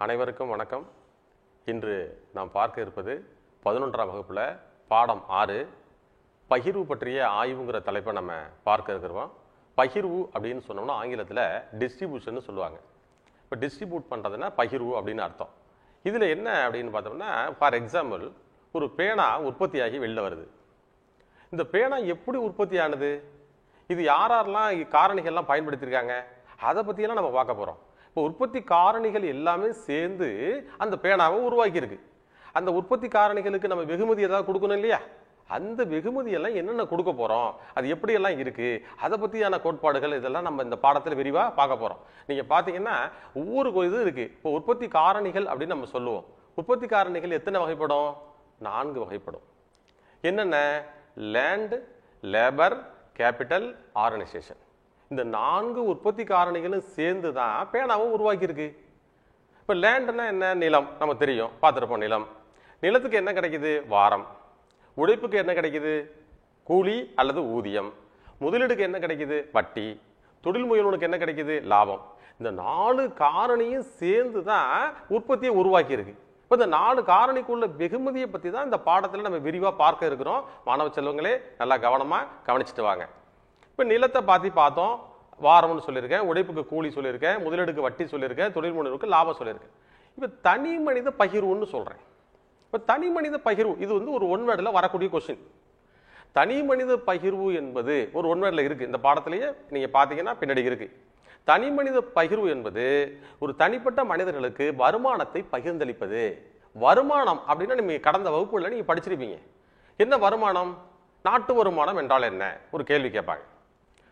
அனைவருக்கும் வணக்கம். இன்று நாம் பார்க்க இருப்பது 11ஆம் வகுப்புல பாடம் 6 பகிர்வு பற்றிய ஆய்வுங்கிற தலைப்பை நம்ம பார்க்க இருக்கிறோம். பகிர்வு அப்படின்னு சொன்னோம்னா ஆங்கிலத்தில் டிஸ்ட்ரிபியூஷன் சொல்லுவாங்க. இப்போ டிஸ்ட்ரிபியூட் பண்ணுறதுன்னா பகிர்வு அப்படின்னு அர்த்தம். இதில் என்ன அப்படின்னு பார்த்தோம்னா, ஃபார் எக்ஸாம்பிள் ஒரு பேனா உற்பத்தியாகி வெளில வருது. இந்த பேனா எப்படி உற்பத்தி ஆனது, இது யாரெல்லாம் காரணிகள்லாம் பயன்படுத்தியிருக்காங்க, அதை பற்றியெல்லாம் நம்ம பார்க்க போகிறோம். இப்போ உற்பத்தி காரணிகள் எல்லாமே சேர்ந்து அந்த பேனாவை உருவாக்கியிருக்கு. அந்த உற்பத்தி காரணிகளுக்கு நம்ம வெகுமதி ஏதாவது கொடுக்கணும் இல்லையா? அந்த வெகுமதியெல்லாம் என்னென்ன கொடுக்க போகிறோம், அது எப்படியெல்லாம் இருக்குது, அதை பற்றியான கோட்பாடுகள் இதெல்லாம் நம்ம இந்த பாடத்தில் விரிவாக பார்க்க போகிறோம். நீங்கள் பார்த்தீங்கன்னா ஒவ்வொரு இது இருக்குது. இப்போ உற்பத்தி காரணிகள் அப்படின்னு நம்ம சொல்லுவோம். உற்பத்தி காரணிகள் எத்தனை வகைப்படும்? 4 வகைப்படும். என்னென்ன? Land, labour, capital, organisation. இந்த 4 உற்பத்தி காரணிகளும் சேர்ந்து தான் பேனாவை உருவாக்கியிருக்கு. இப்போ லேண்ட்னா என்ன? நிலம். நம்ம தெரியும், பார்த்துருப்போம். நிலத்துக்கு என்ன கிடைக்குது? வாரம். உழைப்புக்கு என்ன கிடைக்குது? கூலி அல்லது ஊதியம். முதலீடுக்கு என்ன கிடைக்குது? வட்டி. தொழில் முயல்வனுக்கு என்ன கிடைக்குது? லாபம். இந்த 4 காரணியும் சேர்ந்து தான் உற்பத்தியை உருவாக்கியிருக்கு. இப்போ இந்த 4 காரணிக்குள்ள வெகுமதியை பற்றி தான் இந்த பாடத்தில் நம்ம விரிவாக பார்க்க இருக்கிறோம். மாணவ செல்வங்களே நல்லா கவனமாக கவனிச்சுட்டு வாங்க. இப்போ நிலத்தை பார்த்தோம், வாரம்னு சொல்லியிருக்கேன், உழைப்புக்கு கூலி சொல்லியிருக்கேன், முதலீடுக்கு வட்டி சொல்லியிருக்கேன், தொழில் முனைவோருக்கு லாபம் சொல்லியிருக்கேன். இப்போ தனி மனித பகிர்வுன்னு சொல்கிறேன். இப்போ தனி மனித பகிர்வு இது ஒரு ஒன் வேர்டில் வரக்கூடிய கொஸ்டின். தனி மனித பகிர்வு என்பது ஒரு ஒன் வேர்டில் இருக்குது. இந்த பாடத்திலேயே நீங்கள் பார்த்தீங்கன்னா பின்னாடி இருக்குது. தனி மனித பகிர்வு என்பது ஒரு தனிப்பட்ட மனிதர்களுக்கு வருமானத்தை பகிர்ந்தளிப்பது. வருமானம் அப்படின்னா நீங்கள் கடந்த வகுப்புல நீங்கள் படிச்சிருப்பீங்க. என்ன வருமானம்? நாட்டு வருமானம் என்றால் என்ன ஒரு கேள்வி கேட்பாங்க.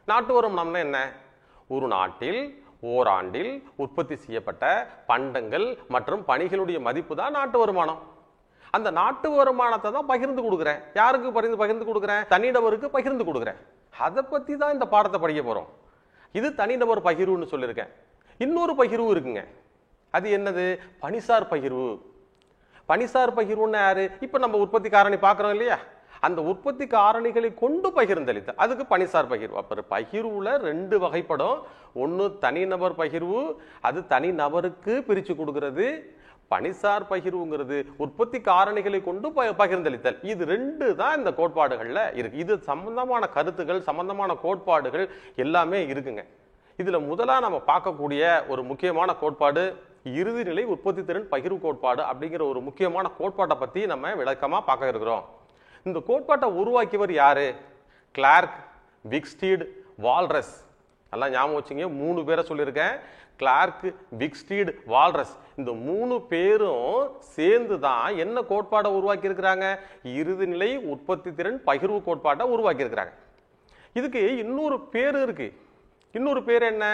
நாட்டு வருமானம்னா என்ன? ஒரு நாட்டில் ஓராண்டில் உற்பத்தி செய்யப்பட்ட பண்டங்கள் மற்றும் பணிகளுடைய மதிப்பு தான் நாட்டு வருமானம். அந்த நாட்டு வருமானத்தை தான் பகிர்ந்து கொடுக்குறேன். யாருக்கு பகிர்ந்து கொடுக்குறேன்? தனிநபருக்கு பகிர்ந்து கொடுக்குறேன். அதை பற்றி தான் இந்த பாடத்தை படிக்க போகிறோம். இது தனிநபர் பகிர்வுன்னு சொல்லியிருக்கேன். இன்னொரு பகிர்வு இருக்குங்க. அது என்னது? பணிசார் பகிர்வு. பணிசார் பகிர்வுன்னு யாரு? இப்போ நம்ம உற்பத்தி காரணி பார்க்குறோம் இல்லையா? அந்த உற்பத்தி காரணிகளை கொண்டு பகிர்ந்தளித்த அதுக்கு பணிசார் பகிர்வு. அப்புறம் பகிர்வுல 2 வகைப்படும். ஒன்று தனிநபர் பகிர்வு, அது தனிநபருக்கு பிரித்து கொடுக்கிறது. பணிசார் பகிர்வுங்கிறது உற்பத்தி காரணிகளை கொண்டு பகிர்ந்தளித்தல். இது 2 தான் இந்த கோட்பாடுகள்ல இருக்கு. இது சம்பந்தமான கருத்துகள், சம்பந்தமான கோட்பாடுகள் எல்லாமே இருக்குங்க. இதுல முதலா நம்ம பார்க்கக்கூடிய ஒரு முக்கியமான கோட்பாடு இறுதிநிலை உற்பத்தி திறன் பகிர்வு கோட்பாடு அப்படிங்கிற ஒரு முக்கியமான கோட்பாட்டை பத்தி நம்ம விளக்கமா பார்க்க இருக்கிறோம். இந்த கோட்பாட்டை உருவாக்கியவர் யாரு? Clark, Wicksteed, Walras. நல்லா ஞாபகம் வச்சுங்க, 3 பேரை சொல்லியிருக்கேன். Clark, Wicksteed, Walras. இந்த 3 பேரும் சேர்ந்து தான் என்ன கோட்பாட்டை உருவாக்கி இருக்கிறாங்க? இறுதிநிலை உற்பத்தி திறன் பகிர்வு கோட்பாட்டை உருவாக்கி இருக்கிறாங்க. இதுக்கு இன்னொரு பேர் இருக்கு. இன்னொரு பேர் என்ன?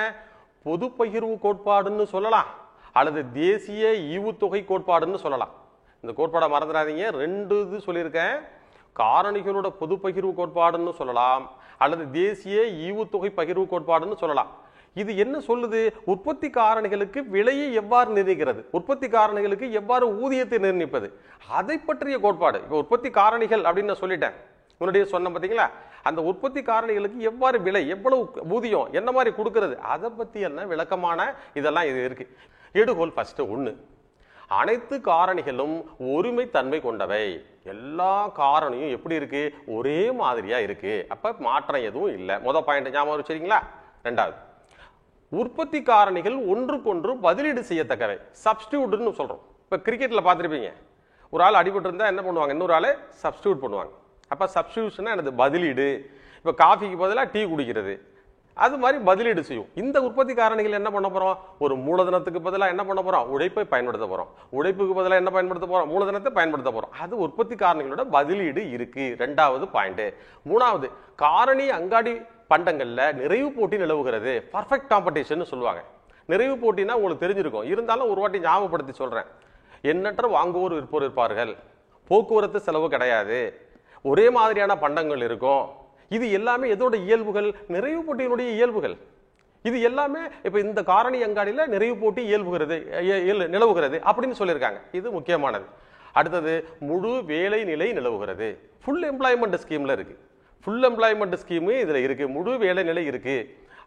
பொது பகிர்வு கோட்பாடுன்னு சொல்லலாம், அல்லது தேசிய ஈவுத்தொகை கோட்பாடுன்னு சொல்லலாம். இந்த கோட்பாடை மறந்துடாதீங்க. 2 இது சொல்லியிருக்கேன். காரணிகளோட பொது பகிர்வு கோட்பாடுன்னு சொல்லலாம், அல்லது தேசிய ஈவுத்தொகை பகிர்வு கோட்பாடுன்னு சொல்லலாம். இது என்ன சொல்லுது? உற்பத்தி காரணிகளுக்கு விலையை எவ்வாறு நிர்ணயிக்கிறது, உற்பத்தி காரணிகளுக்கு எவ்வாறு ஊதியத்தை நிர்ணயிப்பது, அதை பற்றிய கோட்பாடு. இப்போ உற்பத்தி காரணிகள் அப்படின்னு நான் சொல்லிட்டேன், முன்னாடியே சொன்ன பார்த்தீங்களா? அந்த உற்பத்தி காரணிகளுக்கு எவ்வாறு விலை, எவ்வளவு ஊதியம், என்ன மாதிரி கொடுக்கறது, அதை பற்றி என்ன விளக்கமான இதெல்லாம் இது இருக்கு. எடுகோல் ஃபர்ஸ்ட் 1. அனைத்து காரணிகளும் ஒருமை தன்மை கொண்டவை. எல்லா காரணியும் எப்படி இருக்கு? ஒரே மாதிரியா இருக்கு. அப்ப மாற்றம் எதுவும் இல்லை. முதல் பாயிண்ட் ஞாபகம் வச்சுக்கிறீங்களா? 2வது, உற்பத்தி காரணிகள் ஒன்றுக்கொன்று பதிலீடு செய்யத்தக்கவை. சப்ஸ்டிடியூட்னு சொல்றோம். இப்ப கிரிக்கெட்ல பார்த்திருப்பீங்க, ஒரு ஆள் அடிபட்டு இருந்தா என்ன பண்ணுவாங்க? இன்னொரு ஆளை சப்ஸ்டிடியூட் பண்ணுவாங்க. அப்ப சப்ஸ்டிடியூஷன் எனது பதிலீடு. இப்ப காஃபிக்கு பதிலாக டீ குடிக்கிறது, அது மாதிரி பதிலீடு செய்யும். இந்த உற்பத்தி காரணிகள் என்ன பண்ண போறோம்? ஒரு மூலதனத்துக்கு பதிலாக என்ன பண்ண போறோம்? உழைப்பை பயன்படுத்த போறோம். உழைப்புக்கு பதிலாக என்ன பயன்படுத்த போறோம்? மூலதனத்தை பயன்படுத்த போறோம். அது உற்பத்தி காரணிகளோட பதிலீடு இருக்கு. 2வது பாயிண்ட். 3வது, காரணி அங்காடி பண்டங்கள்ல நிறைவு போட்டி நிலவுகிறது. பர்ஃபெக்ட் காம்படிஷன் சொல்லுவாங்க. நிறைவு போட்டினா உங்களுக்கு தெரிஞ்சிருக்கும், இருந்தாலும் ஒரு வாட்டி ஞாபகப்படுத்தி சொல்றேன். எண்ணற்ற வாங்குவோர் விற்போர் இருப்பார்கள், போக்குவரத்து செலவு கிடையாது, ஒரே மாதிரியான பண்டங்கள் இருக்கும். இது எல்லாமே எதோட இயல்புகள்? நிறைவு போட்டியினுடைய இயல்புகள். இது எல்லாமே இப்ப இந்த காரணி அங்காடியில நிறைவு போட்டி இயல்புகிறது நிலவுகிறது அப்படின்னு சொல்லியிருக்காங்க. இது முக்கியமானது. அடுத்தது, முழு வேலை நிலை நிலவுகிறது. ஃபுல் எம்ப்ளாய்மெண்ட் ஸ்கீம்ல இருக்கு. ஃபுல் எம்ப்ளாய்மெண்ட் ஸ்கீம் இதுல இருக்கு. முழு வேலை நிலை இருக்கு.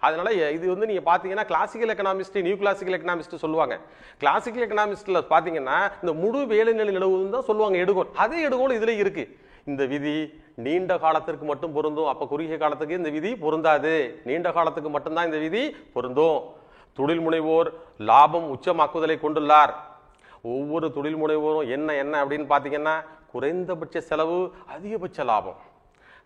அதனால இது வந்து நீங்க பாத்தீங்கன்னா classical economist, new classical economist சொல்லுவாங்க. கிளாசிக்கல் எக்கனாமிஸ்ட்ல பாத்தீங்கன்னா இந்த முழு வேலைநிலை நிலவுன்னு தான் சொல்லுவாங்க எடுகோல். அதே எடுகோல் இதுல இருக்கு. இந்த விதி நீண்ட காலத்திற்கு மட்டும் பொருந்தும். அப்ப குறுகிய காலத்துக்கு இந்த விதி பொருந்தாது. நீண்ட காலத்துக்கு மட்டும்தான் இந்த விதி பொருந்தும். தொழில் முனைவோர் லாபம் உச்சமாக்குதலை கொண்டுள்ளார். ஒவ்வொரு தொழில் முனைவோரும் என்ன என்ன அப்படின்னு பாத்தீங்கன்னா குறைந்தபட்ச செலவு அதிகபட்ச லாபம்,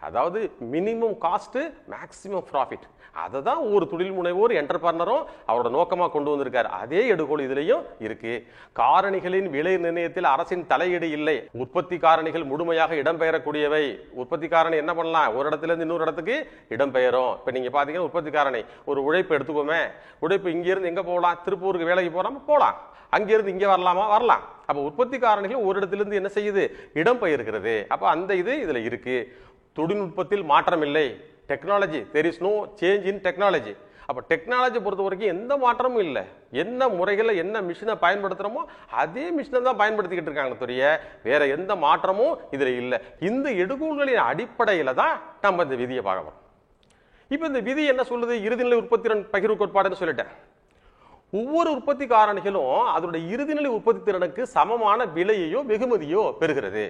அதாவது மினிமம் காஸ்ட் மேக்சிமம் ப்ராஃபிட். அதை தான் ஒவ்வொரு தொழில் முனைவோர் என்டர்பிரனரும் அவரோட நோக்கமா கொண்டு வந்திருக்காரு. அதே எடுகோல் இதுலயும் இருக்கு. காரணிகளின் விலை நிர்ணயத்தில் அரசின் தலையீடு இல்லை. உற்பத்தி காரணிகள் முழுமையாக இடம்பெயரக்கூடியவை. உற்பத்தி காரணி என்ன பண்ணலாம், ஒரு இடத்துல இருந்து இன்னொரு இடத்துக்கு இடம்பெயரும். இப்ப நீங்க பாத்தீங்கன்னா உற்பத்தி காரணி ஒரு உழைப்பு எடுத்துக்கோமே, உழைப்பு இங்க இருந்து எங்க போகலாம், திருப்பூருக்கு வேலைக்கு போறாம போலாம், அங்கிருந்து இங்கே வரலாமா வரலாம். அப்ப உற்பத்தி காரணிகள் ஒரு இடத்துல இருந்து என்ன செய்யுது, இடம்பெயர்கிறது. அப்ப அந்த இது இதுல இருக்கு. தொழில்நுட்பத்தில் மாற்றம் இல்லை. Technology, there is no change in technology. அப்ப டெக்னாலஜி பொறுத்த வரைக்கும் எந்த மாற்றமும் இல்லை. என்ன முறைகளை என்ன மிஷினை பயன்படுத்துறோமோ அதே மிஷினை தான் பயன்படுத்திக்கிட்டு இருக்காங்க தவிர வேற எந்த மாற்றமும் இதுல இல்லை. இந்த எடுகோள்களின் அடிப்படையில தான் நம்ம இந்த விதியை பார்க்கணும். இப்ப இந்த விதி என்ன சொல்லுது, இறுதிநிலை உற்பத்தி திறன் பகிர்வு கோட்பாடுன்னு சொல்லிட்டேன். ஒவ்வொரு உற்பத்தி காரணிகளும் அதனுடைய இறுதிநிலை உற்பத்தி திறனுக்கு சமமான விலையையோ வெகுமதியோ பெறுகிறது.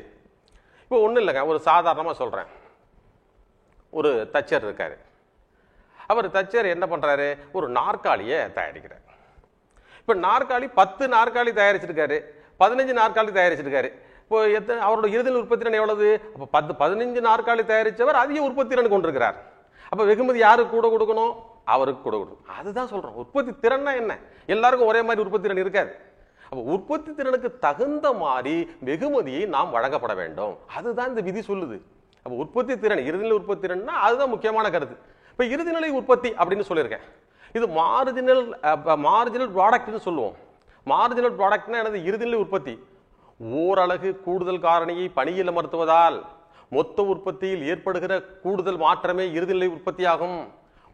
இப்போ ஒன்றும் இல்லைங்க, ஒரு சாதாரணமாக சொல்கிறேன். ஒரு தச்சர் இருக்காரு. அவர் தச்சர் என்ன பண்ணுறாரு, ஒரு நாற்காலியை தயாரிக்கிறார். இப்போ நாற்காலி 10 நாற்காலி தயாரிச்சிருக்காரு, 15 நாற்காலி தயாரிச்சிருக்காரு. இப்போ அவரோட இறுதிநிலை உற்பத்தி திறன் எவ்வளவு, அப்போ 15 நாற்காலி தயாரித்தவர் அதிக உற்பத்தி திறன் கொண்டிருக்கிறார். அப்போ வெகுமதி யாருக்கு கூட கொடுக்கணும், அவருக்கு கூட கொடுக்கணும். அதுதான் சொல்கிறோம். உற்பத்தி திறன்னா என்ன, எல்லாருக்கும் ஒரே மாதிரி உற்பத்தி திறன் இருக்காது. அப்போ உற்பத்தி திறனுக்கு தகுந்த மாதிரி வெகுமதியை நாம் வழங்கப்பட வேண்டும். அதுதான் இந்த விதி சொல்லுது. அப்போ உற்பத்தி திறன், இறுதிநிலை உற்பத்தி திறன்னா அதுதான் முக்கியமான கருத்து. இப்போ இறுதிநிலை உற்பத்தி அப்படின்னு சொல்லியிருக்கேன். இது மார்ஜினல் ப்ராடக்ட்னு சொல்லுவோம். மார்ஜினல் ப்ராடக்ட்னா என்னது, இறுதிநிலை உற்பத்தி. ஓரலகு கூடுதல் காரணியை பணியில் அமர்த்துவதால் மொத்த உற்பத்தியில் ஏற்படுகிற கூடுதல் மாற்றமே இறுதிநிலை உற்பத்தி ஆகும்.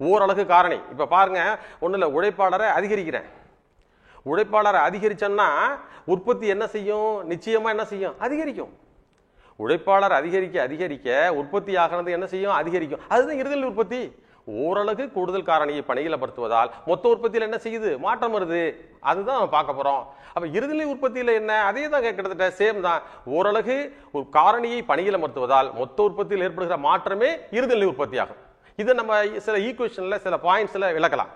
ஓரலகு காரணி. இப்ப பாருங்க, ஒண்ணு இல்ல, உழைப்பாளரை அதிகரிக்கிறேன். உழைப்பாளரை அதிகரிச்சோம்னா உற்பத்தி என்ன செய்யும், நிச்சயமா என்ன செய்யும், அதிகரிக்கும். உழைப்பாளர் அதிகரிக்க அதிகரிக்க உற்பத்தி ஆகிறது என்ன செய்யும், அதிகரிக்கும். அதுதான் இறுதிநிலை உற்பத்தி. ஓரளவு கூடுதல் காரணியை பணியில் அமர்த்துவதால் மொத்த உற்பத்தியில் என்ன செய்யுது, மாற்றம் வருது. அதுதான் பார்க்க போறோம். அப்ப இறுதிநிலை உற்பத்தியில என்ன, அதே தான் கிட்டத்தட்ட சேம் தான். ஓரளவு ஒரு காரணியை பணியில் அமர்த்துவதால் மொத்த உற்பத்தியில் ஏற்படுகிற மாற்றமே இறுதிநிலை உற்பத்தி ஆகும். இதை நம்ம சில ஈக்குவேஷன்ல சில பாயிண்ட்ஸ்ல விளக்கலாம்.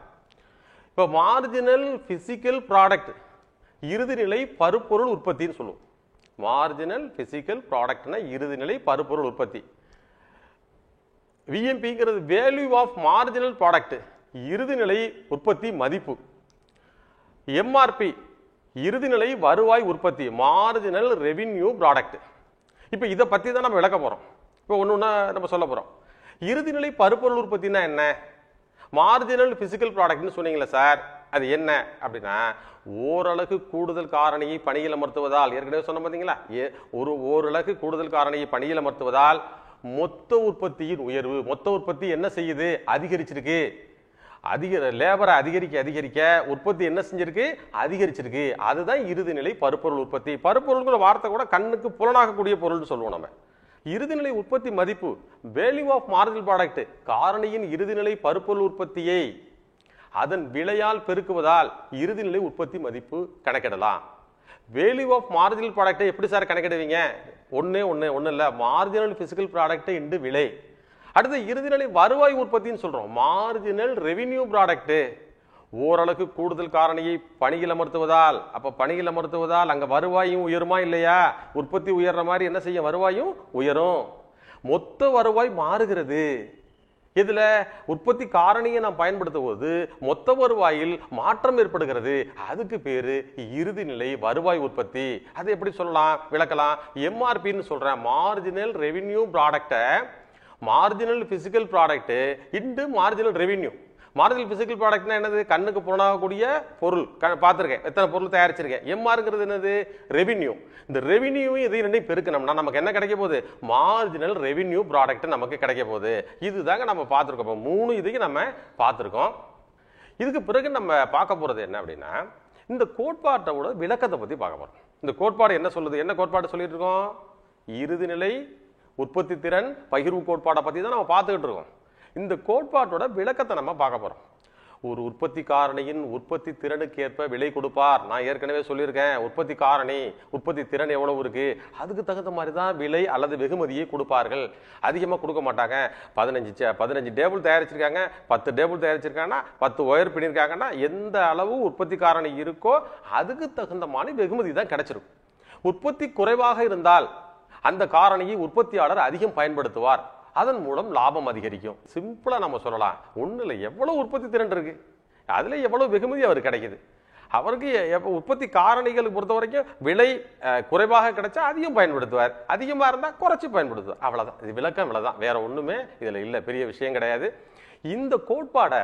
இப்போ மார்ஜினல் பிசிக்கல் ப்ராடக்ட், இறுதிநிலை பருப்பொருள் உற்பத்தின்னு சொல்லுவோம். மார்ஜினல் பிசிக்கல் ப்ராடக்ட்னா இறுதிநிலை பருப்பொருள் உற்பத்தி. விஎம்பிங்கிறது வேல்யூ ஆஃப் மார்ஜினல் ப்ராடக்ட், இறுதிநிலை உற்பத்தி மதிப்பு. எம்ஆர்பி இறுதிநிலை வருவாய் உற்பத்தி, மார்ஜினல் ரெவின்யூ ப்ராடக்ட். இப்போ இதை பத்தி தான் நம்ம விளக்க போறோம். இப்போ ஒன்னொன்னா நம்ம சொல்ல போறோம். இறுதிநிலை பருப்பொருள் உற்பத்தினா என்ன, மார்ஜினல் பிசிக்கல் ப்ராடக்ட்னு சொன்னீங்களா சார், அது என்ன அப்படின்னா ஓரளவு கூடுதல் காரணியை பணியில் அமர்த்துவதால், ஏற்கனவே சொன்ன பார்த்தீங்களா, ஓரளவு கூடுதல் காரணியை பணியில் அமர்த்துவதால் மொத்த உற்பத்தியின் உயர்வு. மொத்த உற்பத்தி என்ன செய்யுது, அதிகரிச்சிருக்கு. லேபரை அதிகரிக்க அதிகரிக்க உற்பத்தி என்ன செஞ்சிருக்கு, அதிகரிச்சிருக்கு. அதுதான் இறுதிநிலை பருப்பொருள் உற்பத்தி. பருப்பொருள்ங்கிற வார்த்தை கூட கண்ணுக்கு புலனாகக்கூடிய பொருள்னு சொல்லுவோம் நம்ம. இறுதிநிலை உற்பத்தி மதிப்பு, வேல்யூ ஆஃப் மார்ஜினல் ப்ராடக்ட், காரணியின் இறுதிநிலை பருப்பொருள் உற்பத்தியை அதன் விலையால் பெருக்குவதால் இறுதிநிலை உற்பத்தி மதிப்பு கணக்கிடலாம். வேல்யூ ஆஃப் மார்ஜினல் ப்ராடக்டை எப்படி சார் கணக்கிடுவீங்க, ஒண்ணு இல்ல, மார்ஜினல் பிசிக்கல் ப்ராடக்ட் இன்டு விலை. அடுத்து இறுதிநிலை வருவாய் உற்பத்தின்னு சொல்றோம், மார்ஜினல் ரெவின்யூ ப்ராடக்ட். ஓரளவுக்கு கூடுதல் காரணியை பணியில் அமர்த்துவதால், அப்ப பணியில் அமர்த்துவதால் அங்க வருவாயும் உயருமா இல்லையா, உற்பத்தி உயர்ற மாதிரி என்ன செய்யும், வருவாயும் உயரும். மொத்த வருவாய் மாறுகிறது. இதுல உற்பத்தி காரணியை நாம் பயன்படுத்தும் போது மொத்த வருவாயில் மாற்றம் ஏற்படுகிறது. அதுக்கு பேரு இறுதிநிலை வருவாய் உற்பத்தி. அது எப்படி சொல்லலாம், விளக்கலாம். எம்ஆர்பின்னு சொல்றேன், marginal revenue product marginal physical product into marginal revenue. Marginal physical ப்ராடக்ட்னா என்னது, கண்ணுக்கு புலனாகக்கூடிய பொருள். பார்த்துருக்கேன், எத்தனை பொருள் தயாரிச்சிருக்கேன். எம்ஆர்ங்கிறது என்னது, ரெவின்யூ. இந்த ரெவின்யூ இதை ரெண்டையும் பெருக்கணும்னா நமக்கு என்ன கிடைக்க போகுது, மார்ஜினல் ரெவின்யூ ப்ராடக்ட் நமக்கு கிடைக்க போகுது. இதுதாங்க நம்ம பார்த்துருக்கோம். 3 இதையும் நம்ம பார்த்துருக்கோம். இதுக்கு பிறகு நம்ம பார்க்க போறது என்ன அப்படின்னா, இந்த கோட்பாட்டோட விளக்கத்தை பத்தி பார்க்க போறோம். இந்த கோட்பாடு என்ன சொல்லுது, என்ன கோட்பாடு சொல்லிட்டு இருக்கோம், இறுதிநிலை உற்பத்தி திறன் பகிர்வு கோட்பாடை பத்தி தான் நம்ம பார்த்துக்கிட்டு இருக்கோம். இந்த கோட்பாட்டோட விளக்கத்தை நம்ம பார்க்க போறோம். ஒரு உற்பத்தி காரணியின் உற்பத்தி திறனுக்கு ஏற்ப விலை கொடுப்பார். நான் ஏற்கனவே சொல்லியிருக்கேன், உற்பத்தி காரணி உற்பத்தி திறன் எவ்வளவு இருக்கு அதுக்கு தகுந்த மாதிரி தான் விலை அல்லது வெகுமதியை கொடுப்பார்கள். அதிகமாக கொடுக்க மாட்டாங்க. 15 டேபிள் தயாரிச்சிருக்காங்க, 10 டேபிள் தயாரிச்சிருக்காங்கன்னா 10 ஒயர் பின்னிருக்காங்கன்னா எந்த அளவு உற்பத்தி காரணி இருக்கோ அதுக்கு தகுந்த மாதிரி வெகுமதி தான் கிடைச்சிருக்கும். உற்பத்தி குறைவாக இருந்தால் அந்த காரணியை உற்பத்தியாளர் அதிகம் பயன்படுத்துவார். அதன் மூலம் லாபம் அதிகரிக்கும். சிம்பிளா நம்ம சொல்லலாம், ஒண்ணு இல்லை, எவ்வளவு உற்பத்தி திறன் இருக்கு அதுல எவ்வளவு வெகுமதி அவருக்கு கிடைக்குது. அவருக்கு உற்பத்தி காரணிகளுக்கு பொறுத்த வரைக்கும் விலை குறைவாக கிடைச்சா அதிகம் பயன்படுத்துவார், அதிகமா இருந்தா குறைச்சி பயன்படுத்துவார். அவ்வளவுதான். இது விளக்கம் இவ்வளவுதான், வேற ஒண்ணுமே இதுல இல்ல, பெரிய விஷயம் கிடையாது. இந்த கோட்பாடை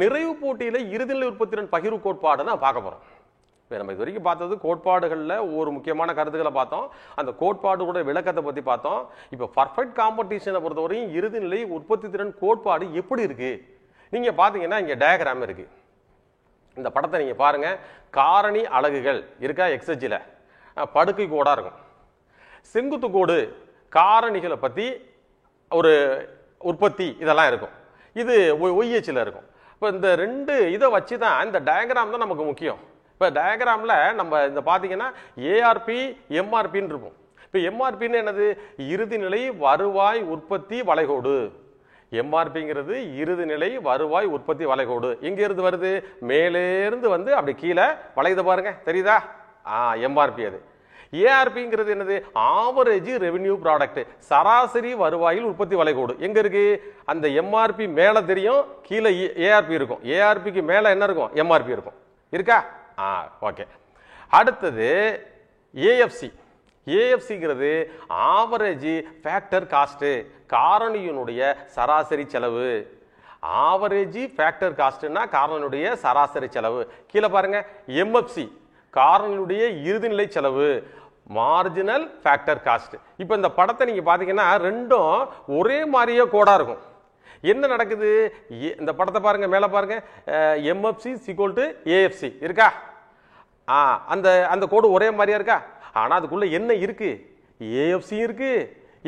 நிறைவு போட்டியில இறுதிநிலை உற்பத்தி திறன் பகிர்வு கோட்பாடு நான் பார்க்க போறோம். நம்ம இது வரைக்கும் பார்த்தது கோட்பாடுகளில் ஒரு முக்கியமான கருத்துக்களை பார்த்தோம், அந்த கோட்பாடுடைய விளக்கத்தை பற்றி பார்த்தோம். இப்போ பர்ஃபெக்ட் காம்படிஷனை பொறுத்தவரையும் இறுதிநிலை உற்பத்தி திறன் கோட்பாடு எப்படி இருக்கு நீங்க பார்த்தீங்கன்னா இங்கே டயக்ராம் இருக்கு. இந்த படத்தை நீங்க பாருங்க. காரணி அலகுகள் இருக்கா, எக்ஸஜில படுக்கை கோடா இருக்கும். செங்குத்து கோடு காரணிகளை பற்றி ஒரு உற்பத்தி இதெல்லாம் இருக்கும். இது ஒய்ஹெச்சில் இருக்கும். இப்போ இந்த ரெண்டு இதை வச்சு தான் இந்த டயக்ராம் தான் நமக்கு முக்கியம். இப்போ டயக்ராமில் நம்ம இந்த பார்த்தீங்கன்னா ஏஆர்பி எம்ஆர்பின்னு இருக்கும். இப்போ எம்ஆர்பின்னு என்னது, இறுதிநிலை வருவாய் உற்பத்தி வளைகோடு. எம்ஆர்பிங்கிறது இறுதிநிலை வருவாய் உற்பத்தி வளைகோடு. எங்கேருந்து வருது, மேலேருந்து வந்து அப்படி கீழே வளையுது பாருங்க, தெரியுதா? எம்ஆர்பி. அது ஏஆர்பிங்கிறது என்னது, ஆவரேஜ் ரெவென்யூ ப்ராடக்ட், சராசரி வருவாயில் உற்பத்தி வளைகோடு. எங்க இருக்கு, அந்த எம்ஆர்பி மேலே தெரியும், கீழே ஏஆர்பி இருக்கும். ஏஆர்பிக்கு மேலே என்ன இருக்கும், எம்ஆர்பி இருக்கும். இருக்கா? ஓகே. அடுத்தது ஏஎஃப்சி. ஏஎஃப்சிங்கிறது ஆவரேஜ் ஃபேக்டர் காஸ்ட், காரணியினுடைய சராசரி செலவு. ஆவரேஜ் ஃபேக்டர் காஸ்ட்னா காரணியுடைய சராசரி செலவு. கீழே பாருங்க எம்எஃப்சி, காரணியுடைய இறுதிநிலை செலவு, மார்ஜினல் ஃபேக்டர் காஸ்ட். இப்போ இந்த படத்தை நீங்க பாத்தீங்கன்னா ரெண்டும் ஒரே மாதிரியே கோடா இருக்கும். என்ன நடக்குது, இந்த படத்தை பாருங்க, மேல பாருங்க, எம்எஃப்சி ஈக்குவல் டு ஏஎஃப்சி இருக்கா? அந்த அந்த கோடு ஒரே மாதிரியா இருக்கா? ஆனா அதுக்குள்ள என்ன இருக்கு, ஏஎஃப்சி இருக்கு,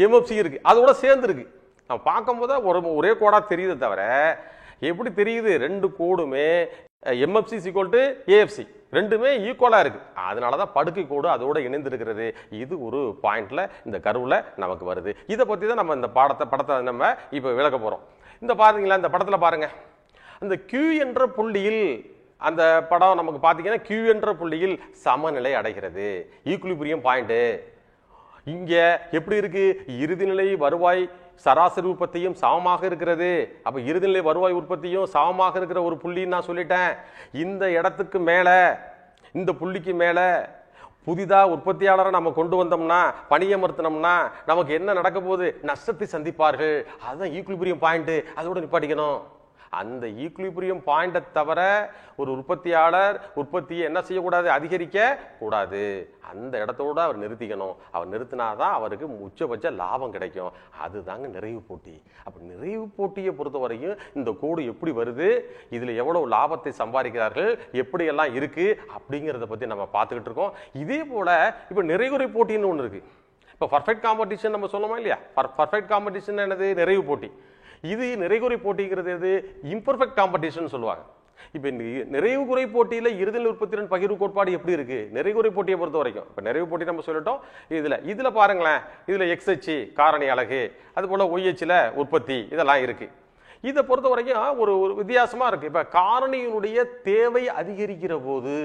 எம்எஃப்சி இருக்கு, அதோட சேர்ந்து இருக்கு. நம்ம பார்க்கும்போது ஒரே கோடா தெரியுது, தவிர எப்படி தெரியுது, ரெண்டு கோடுமே எம்எஃப்சி ஈக்குவல் டு ஏஎஃப்சி ரெண்டுமே ஈக்குவலா இருக்கு. அதனாலதான் படுக்கை கோடு அதோட இணைந்து இருக்கிறது. இது ஒரு பாயிண்ட்ல இந்த கர்வ்ல நமக்கு வருது. இதை பத்தி தான் நம்ம இந்த படத்தை நம்ம இப்ப விளக்க போறோம். இந்த பாருங்களா, இந்த படத்துல பாருங்க, அந்த Q என்ற புள்ளியில், அந்த படம் நமக்கு பாத்தீங்கன்னா Q என்ற புள்ளியில் சமநிலை அடைகிறது, ஈக்குலிபிரியம் பாயிண்ட். இங்க எப்படி இருக்கு, இறுதிநிலை வருவாய் சராசரி உற்பத்தியும் சமமாக இருக்கிறது. அப்ப இறுதிநிலை வருவாய் உற்பத்தியும் சமமாக இருக்கிற ஒரு புள்ளின்னு நான் சொல்லிட்டேன். இந்த இடத்துக்கு மேல, இந்த புள்ளிக்கு மேல புதிதா உற்பத்தியாளரை நம்ம கொண்டு வந்தோம்னா, பணியமர்த்தினோம்னா நமக்கு என்ன நடக்க போகுது, நஷ்டத்தை சந்திப்பார்கள். அதுதான் ஈக்குலிபிரியம் பாயிண்ட். அதோட நிப்பாட்டிக்கணும். அந்த ஈக்குலிபிரியம் பாயிண்டை தவிர ஒரு உற்பத்தியாளர் உற்பத்தியை என்ன செய்யக்கூடாது, அதிகரிக்க கூடாது. அந்த இடத்தோட அவர் நிறுத்திக்கணும். அவர் நிறுத்தினாதான் அவருக்கு உச்சபட்ச லாபம் கிடைக்கும். அதுதாங்க நிறைவு போட்டி. அப்ப நிறைவு போட்டியை பொறுத்த வரையும் இந்த கோடு எப்படி வருது, இதுல எவ்வளவு லாபத்தை சம்பாதிக்கிறார்கள், எப்படி எல்லாம் இருக்கு அப்படிங்கிறத பத்தி நம்ம பார்த்துக்கிட்டு இருக்கோம். இதே போல இப்ப நிறைகுறை போட்டின்னு ஒண்ணு இருக்கு. இப்ப பர்ஃபெக்ட் காம்படிஷன் நம்ம சொன்னோமா இல்லையா? பர்ஃபெக்ட் காம்படிஷன் என்னது, நிறைவு போட்டி. இது நிறைகுறை போட்டிங்கிறது எது, இம்பர்ஃபெக்ட் காம்படிஷன் சொல்லுவாங்க. இப்ப நிறைவு குறை போட்டியில இறுதிநிலை உற்பத்தி திறன் பகிர்வு கோட்பாடு எப்படி இருக்கு, நிறைகுறை போட்டியை பொறுத்த வரைக்கும். இப்ப நிறைவு போட்டி நம்ம சொல்லிட்டோம். இதுல பாருங்களேன், இதுல எக்ஸ்ஹெச் காரணி அலகு, அது போல ஒய்ஹெச்ல உற்பத்தி, இதெல்லாம் இருக்கு. இதை பொறுத்த வரைக்கும் ஒரு வித்தியாசமா இருக்கு. இப்ப காரணியினுடைய தேவை அதிகரிக்கிற போது,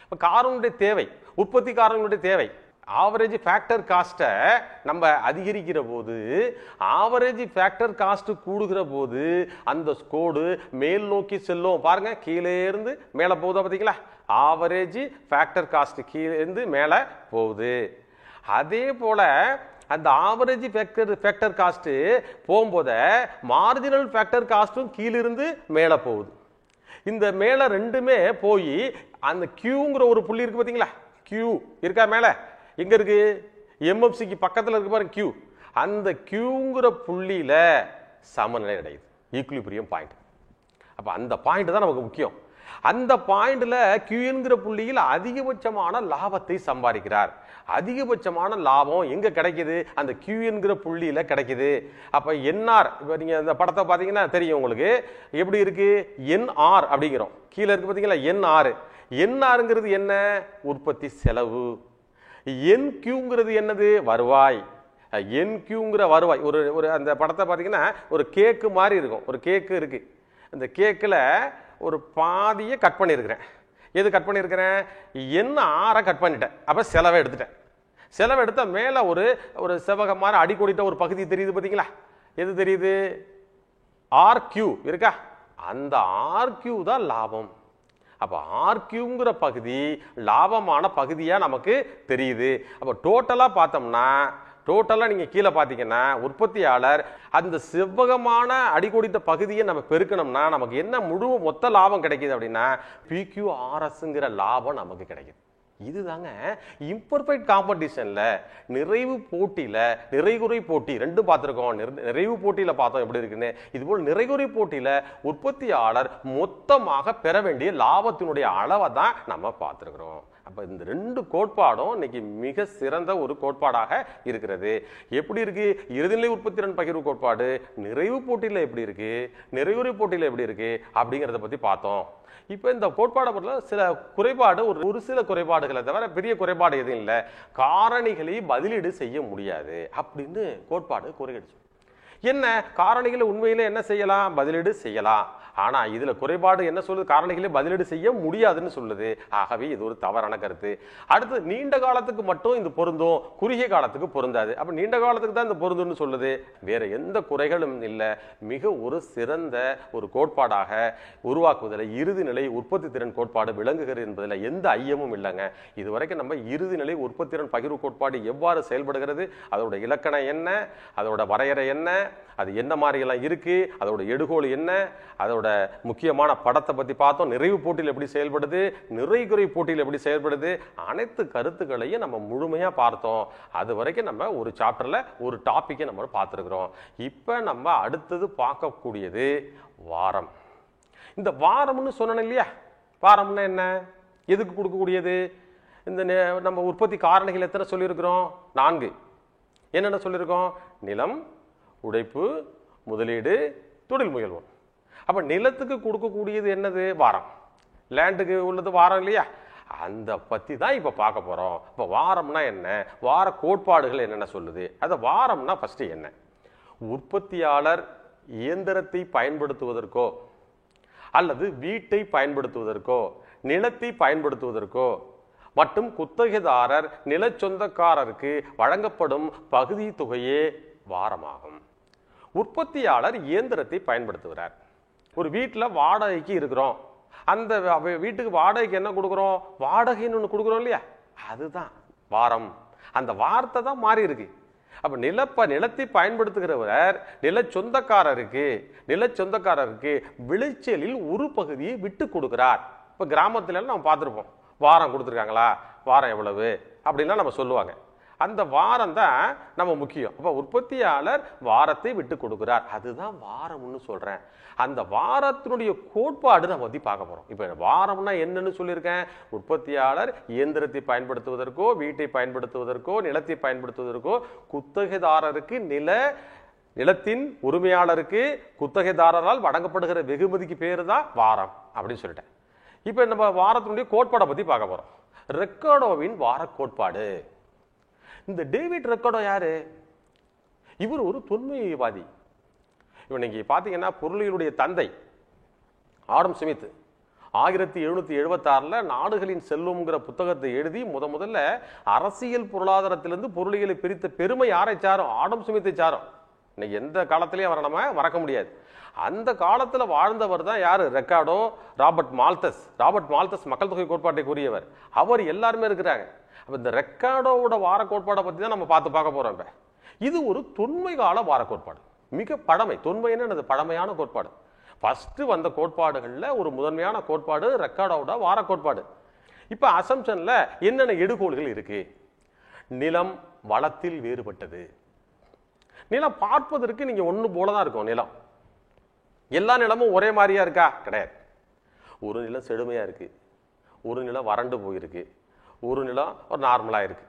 இப்ப காரணியுடைய தேவை, உற்பத்தி காரணியுடைய தேவை, ஆவரேஜ் ஃபேக்டர் காஸ்ட்டை நம்ம அதிகரிக்கிற போது, ஆவரேஜ் ஃபேக்டர் காஸ்ட் கூடுகிற போது அந்த கோடு மேல் நோக்கி செல்லும். பாருங்க, கீழே இருந்து மேலே போகுதா பார்த்தீங்களா? ஆவரேஜ் ஃபேக்டர் காஸ்ட் கீழே இருந்து மேலே போகுது. அதே போல அந்த ஆவரேஜ் ஃபேக்டர் காஸ்ட் போகும்போது மார்ஜினல் ஃபேக்டர் காஸ்ட்டும் கீழிருந்து மேலே போகுது. இந்த மேலே ரெண்டுமே போய் அந்த கியூங்கிற ஒரு புள்ளி இருக்கு பார்த்தீங்களா? கியூ இருக்கா மேலே? எங்க இருக்கு? எம்எஃப்சிக்கு பக்கத்தில் இருக்கு பாருங்க கியூ. அந்த கியூங்கிற புள்ளியில சமநிலை அடையுது, ஈக்குலிபிரியம் பாயிண்ட். அப்ப அந்த பாயிண்ட் தான் நமக்கு முக்கியம். அந்த பாயிண்ட்ல கியூ என்கிற புள்ளியில் அதிகபட்சமான லாபத்தை சம்பாதிக்கிறார். அதிகபட்சமான லாபம் எங்க கிடைக்குது? அந்த Q என்கிற புள்ளியில கிடைக்குது. அப்ப என்ஆர், இப்ப நீங்க இந்த படத்தை பாத்தீங்கன்னா தெரியும் உங்களுக்கு எப்படி இருக்கு. என்ஆர் அப்படிங்கிறோம், கீழே இருக்கு பாத்தீங்களா என்ஆர். என்ஆருங்கிறது என்ன? உற்பத்தி செலவு. என்கியூங்கிறது என்னது? வருவாய். என்கியூங்கிற வருவாய். ஒரு அந்த படத்தை பார்த்தீங்கன்னா ஒரு கேக்கு மாதிரி இருக்கும். ஒரு கேக்கு இருக்கு, அந்த கேக்கில் ஒரு பாதியை கட் பண்ணியிருக்கிறேன். எது கட் பண்ணியிருக்கிறேன்? என்ஆரை கட் பண்ணிட்டேன். அப்போ செலவை எடுத்துட்டேன். செலவை எடுத்தால் மேலே ஒரு செவகம் மாதிரி அடிக்கொடிட்ட ஒரு பகுதி தெரியுது பார்த்தீங்களா? எது தெரியுது? ஆர்கியூ இருக்கா? அந்த ஆர்கியூ தான் லாபம். அப்ப ஆர்கியூங்கிற பகுதி லாபமான பகுதியா நமக்கு தெரியுது. அப்ப டோட்டலா பார்த்தோம்னா, டோட்டலா நீங்க கீழே பாத்தீங்கன்னா உற்பத்தியாளர் அந்த செவ்வகமான அடிக்கொடித்த பகுதியை நம்ம பெருக்கணும்னா நமக்கு என்ன முழு மொத்த லாபம் கிடைக்குது அப்படின்னா PQRSங்கிற லாபம் நமக்கு கிடைக்குது. இதுதாங்க இம்பர்ஃபெக்ட் காம்படிஷன்ல, நிறைவு போட்டியில, நிறைகுறை போட்டி ரெண்டும் பார்த்துருக்கோம். நிறைவு போட்டியில பார்த்தோம் எப்படி இருக்குன்னு. இதுபோல் நிறைகுறை போட்டியில உற்பத்தியாளர் மொத்தமாக பெற வேண்டிய லாபத்தினுடைய அளவை தான் நம்ம பார்த்துருக்கிறோம். அப்ப இந்த ரெண்டு கோட்பாடும் இன்னைக்கு மிக சிறந்த ஒரு கோட்பாடாக இருக்கிறது. எப்படி இருக்கு இறுதிநிலை உற்பத்தி திறன் பகிர்வு கோட்பாடு? நிறைவு போட்டியில எப்படி இருக்கு, நிறைவுரை போட்டியில எப்படி இருக்கு அப்படிங்கிறத பத்தி பார்த்தோம். இப்ப இந்த கோட்பாடை பொறுத்த சில குறைபாடு, ஒரு சில குறைபாடுகளை தவிர பெரிய குறைபாடு எதுவும் இல்லை. காரணிகளை பதிலீடு செய்ய முடியாது அப்படின்னு கோட்பாடு கூறுகிறது. என்ன காரணிகளை உண்மையில என்ன செய்யலாம்? பதிலீடு செய்யலாம். ஆனா இதுல குறைபாடு என்ன சொல்லுது? காரணிகளை பதிலீடு செய்ய முடியாதுன்னு சொல்லுது. ஆகவே இது ஒரு தவறான கருத்து. அடுத்து நீண்ட காலத்துக்கு மட்டும் இது பொருந்தும், குறுகிய காலத்துக்கு பொருந்தாது. அப்ப நீண்ட காலத்துக்கு தான் இந்த பொருந்தும்னு சொல்லுது. வேற எந்த குறைகளும் இல்லை. மிக ஒரு சிறந்த ஒரு கோட்பாடாக உருவாக்குவதில் இறுதிநிலை உற்பத்தி திறன் கோட்பாடு விளங்குகிறது என்பதில் எந்த ஐயமும் இல்லைங்க. இதுவரைக்கும் நம்ம இறுதிநிலை உற்பத்தி திறன் பகிர்வு கோட்பாடு எவ்வாறு செயல்படுகிறது, அதோட இலக்கணம் என்ன, அதோட வரையறை என்ன, அது என்ன மாதிரி எல்லாம் இருக்கு, அதோட எடுகோல் என்ன, அதோட முக்கியமான படத்தை பத்தி பார்த்தோம். நிறைவு போட்டியில் எப்படி செயல்படுது, நிறைகுறை போட்டியில் எப்படி செயல்படுது, அனைத்து கருத்துக்களையும் நம்ம முழுமையா பார்த்தோம். அது வரைக்கும் நம்ம ஒரு சாப்டர்ல ஒரு டாபிக்கை நம்ம பார்த்துருக்கிறோம். இப்ப நம்ம அடுத்தது பார்க்கக்கூடியது வாரம். இந்த வாரம்னு சொன்னோம் இல்லையா? வாரம்னா என்ன? எதுக்கு கொடுக்கக்கூடியது? இந்த நம்ம உற்பத்தி காரணிகள் எத்தனை சொல்லியிருக்கிறோம்? 4. என்னென்ன சொல்லியிருக்கோம்? நிலம், உழைப்பு, முதலீடு, தொழில் முயல்வோம். அப்ப நிலத்துக்கு கொடுக்கக்கூடியது என்னது? வாரம். லேண்டுக்கு உள்ளது வாரம் இல்லையா? அந்த பத்தி தான் இப்ப பார்க்க போறோம். இப்ப வாரம்னா என்ன, வார கோட்பாடுகள் என்னென்ன சொல்லுது, அது வாரம்னா ஃபர்ஸ்ட் என்ன? உற்பத்தியாளர் இயந்திரத்தை பயன்படுத்துவதற்கோ அல்லது வீட்டை பயன்படுத்துவதற்கோ நிலத்தை பயன்படுத்துவதற்கோ மற்றும் குத்தகைதாரர் நில சொந்தக்காரருக்கு வழங்கப்படும் பகுதி தொகையே வாரமாகும். உற்பத்தியாளர் இயந்திரத்தை பயன்படுத்துகிறார். ஒரு வீட்டில் வாடகைக்கு இருக்கிறோம். அந்த வீட்டுக்கு வாடகைக்கு என்ன கொடுக்குறோம்? வாடகைன்னு ஒன்று கொடுக்குறோம் இல்லையா? அதுதான் வாரம். அந்த வார்த்தை தான் மாறி இருக்கு. அப்ப நிலத்தை பயன்படுத்துகிறவர் நில சொந்தக்காரருக்கு விளைச்சலில் ஒரு பகுதியை விட்டு கொடுக்கிறார். இப்ப கிராமத்துல நம்ம பார்த்துருப்போம், வாரம் கொடுத்துருக்காங்களா, வாரம் எவ்வளவு அப்படின்லாம் நம்ம சொல்லுவாங்க. அந்த வாரம் தான் நம்ம முக்கியம். அப்ப உற்பத்தியாளர் வாரத்தை விட்டு கொடுக்கிறார், அதுதான் வாரம்னு சொல்றேன். அந்த வாரத்தினுடைய கோட்பாடு நம்ம பத்தி பார்க்க போறோம். இப்ப வாரம்னா என்னன்னு சொல்லியிருக்கேன். உற்பத்தியாளர் இயந்திரத்தை பயன்படுத்துவதற்கோ வீட்டை பயன்படுத்துவதற்கோ நிலத்தை பயன்படுத்துவதற்கோ குத்தகைதாரருக்கு நிலத்தின் உரிமையாளருக்கு குத்தகைதாரரால் வழங்கப்படுகிற வெகுமதிக்கு பேரு தான் வாரம் அப்படின்னு சொல்லிட்டேன். இப்ப நம்ம வாரத்தினுடைய கோட்பாடை பத்தி பார்க்க போறோம். ரெக்கார்டோவின் வார கோட்பாடு. இந்த டேவிட் ரெக்கார்டோ யாரு? இவர் ஒரு தொன்மைவாதி. இவன் நீங்க பாத்தீங்கன்னா பொருளியலுடைய தந்தை ஆடம் ஸ்மித் 1776 நாடுகளின் செல்வம்ங்கிற புத்தகத்தை எழுதி முதல்ல அரசியல் பொருளாதாரத்திலிருந்து பொருளியலை பிரித்த பெருமை யாரை சாரும்? ஆடம் ஸ்மித்தை சாரும். இன்னைக்கு எந்த காலத்திலையும் அவரை நம்ம மறக்க முடியாது. அந்த காலத்துல வாழ்ந்தவர் தான் யாரு? ரெக்கார்டோ, ராபர்ட் மால்தஸ் மக்கள் தொகை கோட்பாட்டை கூறியவர். அவர் எல்லாருமே இருக்கிறாங்க. அப்ப இந்த ரெக்கார்டோட வார கோட்பாடை பத்தி தான் நம்ம பார்க்க போறோம். இப்ப இது ஒரு தொன்மை கால வார கோட்பாடு. மிக பழமை. தொன்மைன்னு பழமையான கோட்பாடு. ஃபர்ஸ்ட் வந்த கோட்பாடுகள்ல ஒரு முதன்மையான கோட்பாடு ரெக்கார்டோட வார கோட்பாடு. இப்ப அசம்ஷன்ல என்னென்ன எடுகோள்கள் இருக்கு? நிலம் வளத்தில் வேறுபட்டது. நிலம் பார்ப்பதற்கு நீங்க ஒண்ணு போலதான் இருக்கும். நிலம் எல்லா நிலமும் ஒரே மாதிரியா இருக்கா? கிடையாது. ஒரு நிலம் செழுமையா இருக்கு, ஒரு நிலம் வறண்டு போயிருக்கு, ஒரு நிலம் ஒரு நார்மலா இருக்கு.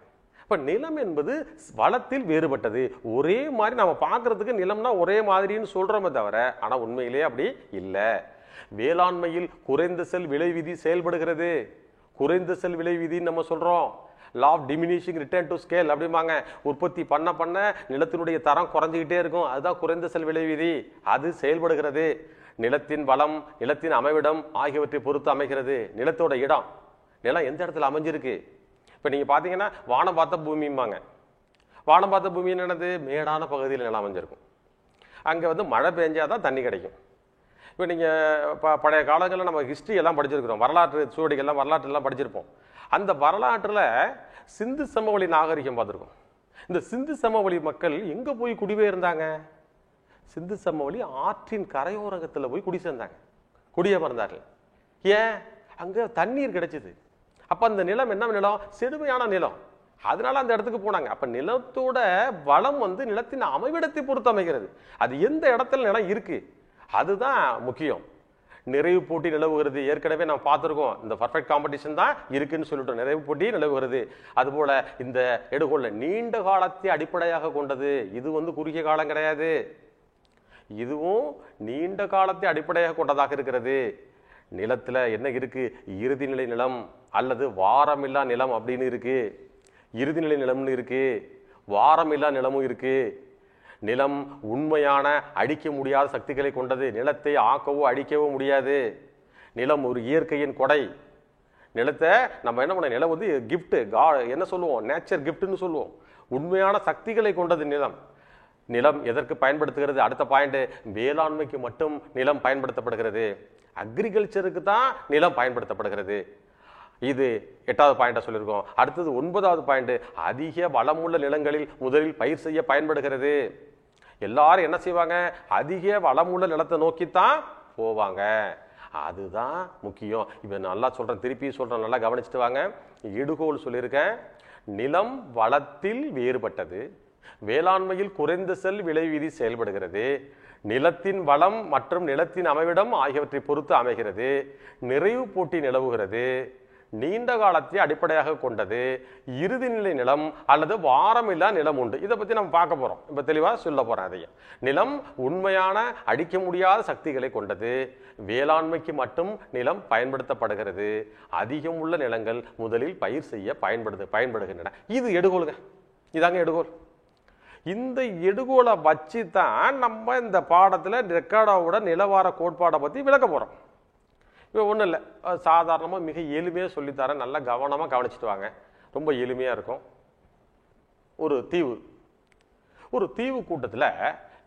இப்ப நிலம் என்பது வளத்தில் வேறுபட்டது. ஒரே மாதிரி நம்ம பார்க்கறதுக்கு நிலம்னா ஒரே மாதிரின்னு சொல்றோமே தவிர ஆனா உண்மையிலே அப்படி இல்லை. வேளாண்மையில் குறைந்த செல் விலை விதி செயல்படுகிறது. குறைந்த செல் விலை விதின்னு நம்ம சொல்றோம். Law of diminishing return to scale அப்படிம்பாங்க. உற்பத்தி பண்ண பண்ண நிலத்தினுடைய தரம் குறைஞ்சிக்கிட்டே இருக்கும். அதுதான் குறைந்த செல் விலை விதி. அது செயல்படுகிறது. நிலத்தின் வளம், நிலத்தின் அமைவிடம் ஆகியவற்றை பொறுத்து அமைகிறது. நிலத்தோட இடம், நிலம் எந்த இடத்துல அமைஞ்சிருக்கு. இப்போ நீங்கள் பார்த்தீங்கன்னா வானம் பார்த்த பூமிம்பாங்க. வானம் பார்த்த பூமி என்னது? மேடான பகுதியில் நிலம் அமைஞ்சிருக்கும். அங்கே மழை பெஞ்சாதான் தண்ணி கிடைக்கும். இப்போ நீங்கள் பழைய காலங்களில் நம்ம ஹிஸ்ட்ரி எல்லாம் படிச்சிருக்கிறோம். வரலாற்று சுவடிகள்லாம் வரலாற்றெல்லாம் படிச்சிருப்போம். அந்த வரலாற்றில் சிந்து சமவெளி நாகரிகம் பார்த்துருக்கோம். இந்த சிந்து சமவெளி மக்கள் எங்கே போய் குடிபெயர்ந்தாங்க? சிந்து சமவெளி ஆற்றின் கரையோரத்தில் போய் குடி சேர்ந்தாங்க, குடியமர்ந்தார்கள். ஏன்? அங்கே தண்ணீர் கிடைச்சிது. அப்போ அந்த நிலம் என்ன நிலம்? செழுமையான நிலம். அதனால அந்த இடத்துக்கு போனாங்க. அப்போ நிலத்தோட வளம் நிலத்தின் அமைவிடத்தை பொறுத்து அமைகிறது. அது எந்த இடத்துல நிலம் இருக்கு அதுதான் முக்கியம். நிறைவு போட்டி நிலவுகிறது. ஏற்கனவே நம்ம பார்த்துருக்கோம். இந்த பர்ஃபெக்ட் காம்படிஷன் தான் இருக்குன்னு சொல்லிட்டு நிறைவு போட்டி நிலவுகிறது. அதுபோல இந்த எடுகோல நீண்ட காலத்தை அடிப்படையாக கொண்டது. இது குறுகிய காலம் கிடையாது. இதுவும் நீண்ட காலத்தை அடிப்படையாக கொண்டதாக இருக்கிறது. நிலத்துல என்ன இருக்கு? இறுதிநிலை நிலம் அல்லது வாரமில்லா நிலம் அப்படின்னு இருக்கு. இறுதிநிலை நிலம்னு இருக்கு, வாரமில்லா நிலமும் இருக்கு. நிலம் உண்மையான அழிக்க முடியாத சக்திகளை கொண்டது. நிலத்தை ஆக்கவோ அழிக்கவோ முடியாது. நிலம் ஒரு இயற்கையின் கொடை. நிலத்தை நம்ம என்ன பண்ண, நிலம் கிஃப்ட், என்ன சொல்லுவோம், நேச்சர் கிஃப்ட்னு சொல்லுவோம். உண்மையான சக்திகளை கொண்டது நிலம். நிலம் எதற்கு பயன்படுத்துகிறது? அடுத்த பாயிண்ட், வேளாண்மைக்கு மட்டும் நிலம் பயன்படுத்தப்படுகிறது. அக்ரிகல்ச்சருக்கு தான் நிலம் பயன்படுத்தப்படுகிறது. இது 8வது பாயிண்டா சொல்லியிருக்கோம். அடுத்தது 9வது பாயிண்ட், அதிக வளமுள்ள நிலங்களில் முதலில் பயிர் செய்ய பயன்படுகிறது. எல்லாரும் என்ன செய்வாங்க? அதிக வளமுள்ள நிலத்தை நோக்கித்தான் போவாங்க. அதுதான் முக்கியம். இப்ப நல்லா சொல்றேன், திருப்பி சொல்றேன், நல்லா கவனிச்சுட்டு வாங்க. இடுகோல் சொல்லியிருக்கேன். நிலம் வளத்தில் வேறுபட்டது. வேளாண்மையில் குறைந்த செல் விலை விதி செயல்படுகிறது. நிலத்தின் வளம் மற்றும் நிலத்தின் அமைவிடம் ஆகியவற்றை பொறுத்து அமைகிறது. நிறைவு போட்டி நிலவுகிறது. நீண்ட காலத்தை அடிப்படையாக கொண்டது. இறுதிநிலை நிலம் அல்லது வாரமில்லா நிலம் உண்டு. இதை பத்தி நம்ம பார்க்க போறோம். இப்ப தெளிவா சொல்ல போறேன். அதையும் நிலம் உண்மையான அடிக்க முடியாத சக்திகளை கொண்டது. வேளாண்மைக்கு மட்டும் நிலம் பயன்படுத்தப்படுகிறது. அதிகம் உள்ள நிலங்கள் முதலில் பயிர் செய்ய பயன்படுகின்றன. இது எடுகோலுங்க. இதாங்க எடுகோல். இந்த எடுகோலை வச்சு தான் நம்ம இந்த பாடத்துல ரெக்கார்டோட நிலவார கோட்பாடை பத்தி விளக்க போறோம். இப்போ ஒன்றும் இல்லை, சாதாரணமாக மிக எளிமையாக சொல்லித்தரேன். நல்லா கவனமாக கவனிச்சுட்டு வாங்க. ரொம்ப எளிமையாக இருக்கும். ஒரு தீவு கூட்டத்தில்,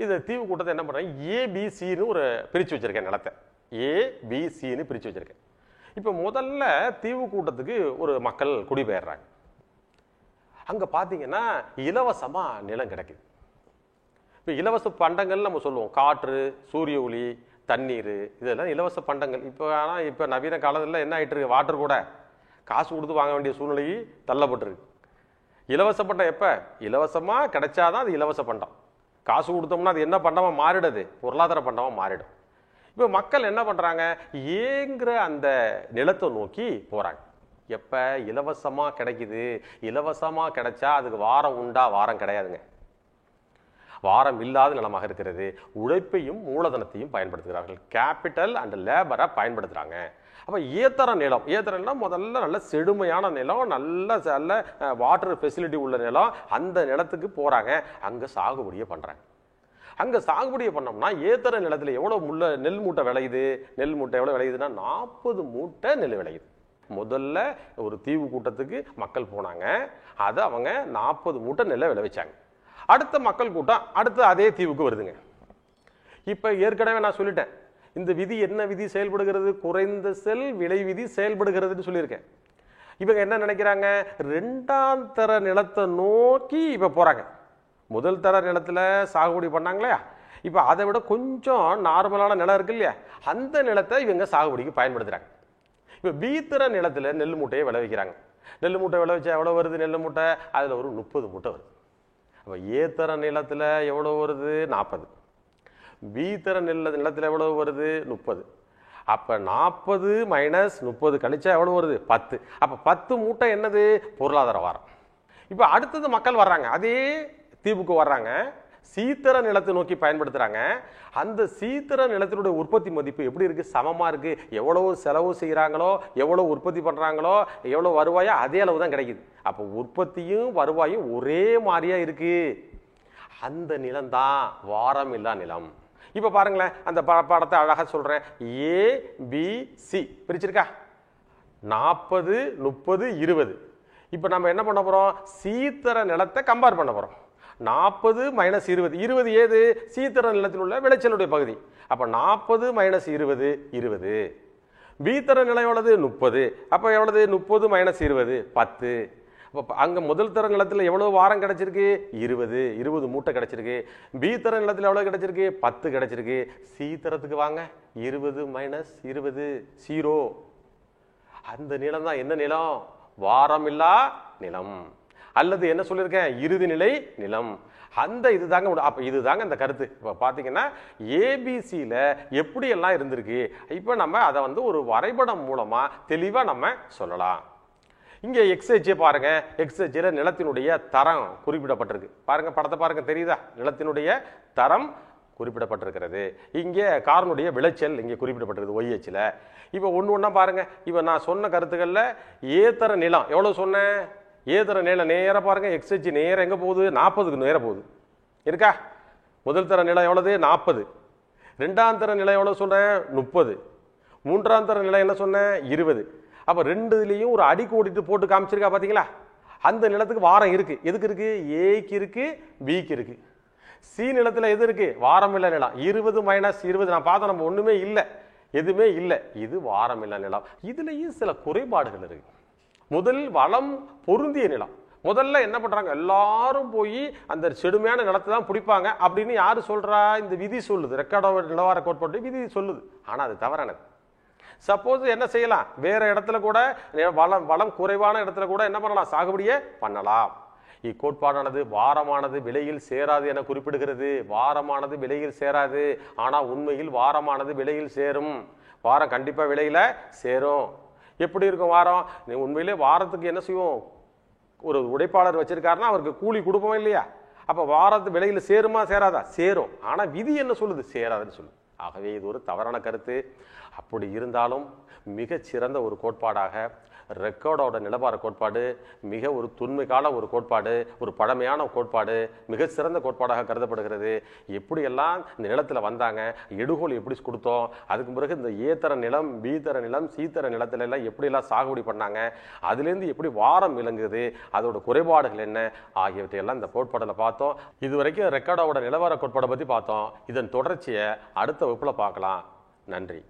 இந்த தீவு கூட்டத்தை என்ன பண்ணுறேன், ஏபிசின்னு ஒரு பிரித்து வச்சுருக்கேன். நிலத்தை ஏபிசின்னு பிரித்து வச்சுருக்கேன். இப்போ முதல்ல தீவு கூட்டத்துக்கு ஒரு மக்கள் குடிபெயர்றாங்க. அங்கே பார்த்தீங்கன்னா இலவசமாக நிலம் கிடைக்குது. இப்போ இலவச பண்டங்கள் நம்ம சொல்லுவோம். காற்று, சூரிய ஒளி, தண்ணீர், இதெல்லாம் இலவச பண்டங்கள். இப்போ நவீன காலத்தில் என்ன ஆகிட்டு இருக்கு, வாட்டர் கூட காசு கொடுத்து வாங்க வேண்டிய சூழ்நிலை தள்ளப்பட்டிருக்கு. இலவச பண்டம் எப்போ இலவசமாக கிடைச்சாதான் அது இலவச பண்டம். காசு கொடுத்தோம்னா அது என்ன பண்டமாக மாறிடுது, பொருளாதார பண்டமாக மாறிடும். இப்போ மக்கள் என்ன பண்ணுறாங்க, ஏங்கிற அந்த நிலத்தை நோக்கி போகிறாங்க. எப்போ இலவசமாக கிடைக்குது, இலவசமாக கிடைச்சா அதுக்கு வாரம் உண்டா? வாரம் கிடையாதுங்க. வாரம் இல்லாத நிலமாக இருக்கிறது. உழைப்பையும் மூலதனத்தையும் பயன்படுத்துகிறார்கள். கேபிட்டல் அண்ட் லேபரை பயன்படுத்துகிறாங்க. அப்போ ஏத்தர நிலம், முதல்ல நல்ல செழுமையான நிலம், நல்ல வாட்டர் ஃபெசிலிட்டி உள்ள நிலம். அந்த நிலத்துக்கு போகிறாங்க. அங்கே சாகுபடியை பண்ணுறாங்க. அங்கே சாகுபடியை பண்ணோம்னா ஏத்தர நிலத்தில் எவ்வளோ நெல் மூட்டை விளையுது? நெல் மூட்டை எவ்வளோ விளையுதுன்னா 40 மூட்டை நெல் விளையுது. முதல்ல ஒரு தீவு கூட்டத்துக்கு மக்கள் போனாங்க. அதை அவங்க 40 மூட்டை நெல்லை விளைவிச்சாங்க. அடுத்த மக்கள் கூட்டம் அடுத்து அதே தீவுக்கு வருதுங்க. இப்ப ஏற்கனவே நான் சொல்லிட்டேன், இந்த விதி என்ன விதி செயல்படுகிறது? குறைந்த செல் விலை விதி செயல்படுகிறதுன்னு சொல்லியிருக்கேன். இவங்க என்ன நினைக்கிறாங்க, 2ஆம் தர நிலத்தை நோக்கி இப்ப போறாங்க. முதல் தர நிலத்துல சாகுபடி பண்ணாங்களே, இப்ப அதை விட கொஞ்சம் நார்மலான நிலம் இருக்கு இல்லையா, அந்த நிலத்தை இவங்க சாகுபடிக்கு பயன்படுத்துறாங்க. இப்ப பீத்தர நிலத்துல நெல் மூட்டையை விளைவிக்கிறாங்க. நெல் மூட்டை விளைவிச்சா எவ்வளவு வருது? நெல் மூட்டை அதுல ஒரு 30 மூட்டை வருது. அப்ப ஏத்தர நிலத்துல எவ்வளவு வருது? 40. பீத்தர நிலத்துல எவ்வளவு வருது? 30. அப்ப 40 - 30 கழிச்சா எவ்வளவு வருது? 10. அப்ப 10 மூட்டை என்னது? பொருளாதார வாரம். இப்ப அடுத்தது மக்கள் வர்றாங்க, அதே தீவுக்கு வர்றாங்க, சீத்தர நிலத்தை நோக்கி பயன்படுத்துறாங்க. அந்த சீத்தர நிலத்தினுடைய உற்பத்தி மதிப்பு எப்படி இருக்கு? சமமா இருக்கு. எவ்வளவு செலவு செய்யறாங்களோ, எவ்வளவு உற்பத்தி பண்றாங்களோ, எவ்வளவு வருவாயோ அதே அளவு தான் கிடைக்குது. அப்ப உற்பத்தியும் வருவாயும் ஒரே மாதிரியா இருக்கு. அந்த நிலம் தான் வாரம் இல்லா நிலம். இப்ப பாருங்களேன், அந்த படத்தை அழகா சொல்றேன். ஏ பி சி பிரிச்சிருக்கா? 40, 30, 20. இப்ப நம்ம என்ன பண்ண போறோம்? சீத்தர நிலத்தை கம்பேர் பண்ண போறோம். 40 - 20. 20 ஏது? சீத்தர நிலத்தில் உள்ள விளைச்சலுடைய பகுதி. அப்ப 40 - 20 20. பீத்தர நிலம் எவ்வளவு? 30. அப்ப எவ்வளவு? 30 - 20 10. அப்ப அங்க முதல் தர நிலத்துல எவ்வளவு வாரம் கிடைச்சிருக்கு? 20 மூட்டை கிடைச்சிருக்கு. பீத்தர நிலத்துல எவ்வளவு கிடைச்சிருக்கு? 10 கிடைச்சிருக்கு. சீத்தரத்துக்கு வாங்க, 20 - 20 0. அந்த நிலம் தான் என்ன நிலம்? வாரம் இல்லா நிலம், அல்லது என்ன சொல்லியிருக்கேன்? இறுதி நிலை நிலம். அந்த இதுதாங்க. அப்ப இதுதாங்க இந்த கருத்து. இப்ப பாத்தீங்கன்னா ஏபிசியில எப்படி எல்லாம் இருந்திருக்கு. இப்ப நம்ம அதை வந்து ஒரு வரைபடம் மூலமா தெளிவா நம்ம சொல்லலாம். இங்க எக்ஸ்ஹெச் பாருங்க. எக்ஸ்ஹெச்ல நிலத்தினுடைய தரம் குறிப்பிடப்பட்டிருக்கு. பாருங்க, படத்தை பாருங்க, தெரியுதா? நிலத்தினுடைய தரம் குறிப்பிடப்பட்டிருக்கிறது. இங்கே காரனுடைய விளைச்சல் இங்கே குறிப்பிடப்பட்டிருக்கு ஒய்ஹெச்ல. இப்ப ஒண்ணு பாருங்க. இப்ப நான் சொன்ன கருத்துக்கள்ல ஏத்தர நிலம் எவ்வளவு சொன்னேன்? ஏதர நிலம் நேர பாருங்க, எக்ஸ்ஹெச் நேர எங்க போகுது? 40க்கு நேர போகுது. இருக்கா? முதல் தர நிலம் எவ்வளவு? 40. ரெண்டாம் தர நிலம் எவ்வளவு சொன்னேன்? 30. மூன்றாம் தர நிலம் என்ன சொன்னேன்? 20. அப்ப ரெண்டுலயும் ஒரு அடி கோடிட்டு போட்டு காமிச்சிருக்கா பாத்தீங்களா? அந்த நிலத்துக்கு வாரம் இருக்கு. எதுக்கு இருக்கு? ஏக்கு இருக்கு, பிக்கு இருக்கு. சி நிலத்துல எது இருக்கு? வாரம் இல்ல நிலம். 20 - 20 நான் பார்த்தோம், நம்ம ஒண்ணுமே இல்லை, எதுவுமே இல்லை. இது வாரம் இல்ல நிலம். இதுலயும் சில குறைபாடுகள் இருக்கு. முதல் வளம் பொருந்திய நிலம். முதல்ல என்ன பண்றாங்க? எல்லாரும் போய் அந்த செடுமையான நிலத்தை தான் பிடிப்பாங்க அப்படின்னு யாரு சொல்றா? இந்த விதி சொல்லுது. ரெக்கார்ட் நிலவார கோட்பாடு விதி சொல்லுது. ஆனா அது தவறானது. சப்போஸ் என்ன செய்யலாம்? வேற இடத்துல கூட வளம் குறைவான இடத்துல கூட என்ன பண்ணலாம்? சாகுபடியே பண்ணலாம். இக்கோட்பாடானது வாரமானது விலையில் சேராது என குறிப்பிடுகிறது. வாரமானது விலையில் சேராது, ஆனா உண்மையில் வாரமானது விலையில் சேரும். வாரம் கண்டிப்பா விலையில சேரும். எப்படி இருக்கும் வாரம்? உண்மையிலே வாரத்துக்கு என்ன செய்வோம்? ஒரு உடைப்பாளர் வச்சிருக்காருன்னா அவருக்கு கூலி கொடுப்போம் இல்லையா? அப்ப வாரத்து விலையில சேருமா சேராதா? சேரும். ஆனா விதி என்ன சொல்லுது? சேராதுன்னு சொல்லுது. ஆகவே இது ஒரு தவறான கருத்து. அப்படி இருந்தாலும் மிகச் சிறந்த ஒரு கோட்பாடாக ரெக்கார்டோட நிலவார கோட்பாடு மிக ஒரு தொன்மைக்கால ஒரு கோட்பாடு, ஒரு பழமையான கோட்பாடு, மிக சிறந்த கோட்பாடாக கருதப்படுகிறது. எப்படியெல்லாம் இந்த நிலத்தில் வந்தாங்க, எடுகோல் எப்படி கொடுத்தோம், அதுக்கு பிறகு இந்த ஏத்தர நிலம், பீத்தர நிலம், சீத்தர நிலத்துல எல்லாம் எப்படியெல்லாம் சாகுபடி பண்ணாங்க, அதுலேருந்து எப்படி வாரம் விளங்குது, அதோட குறைபாடுகள் என்ன ஆகியவற்றையெல்லாம் இந்த கோட்பாடில் பார்த்தோம். இதுவரைக்கும் ரெக்கார்டோட நிலவார கோட்பாடை பற்றி பார்த்தோம். இதன் தொடர்ச்சியை அடுத்த வகுப்பில் பார்க்கலாம். நன்றி.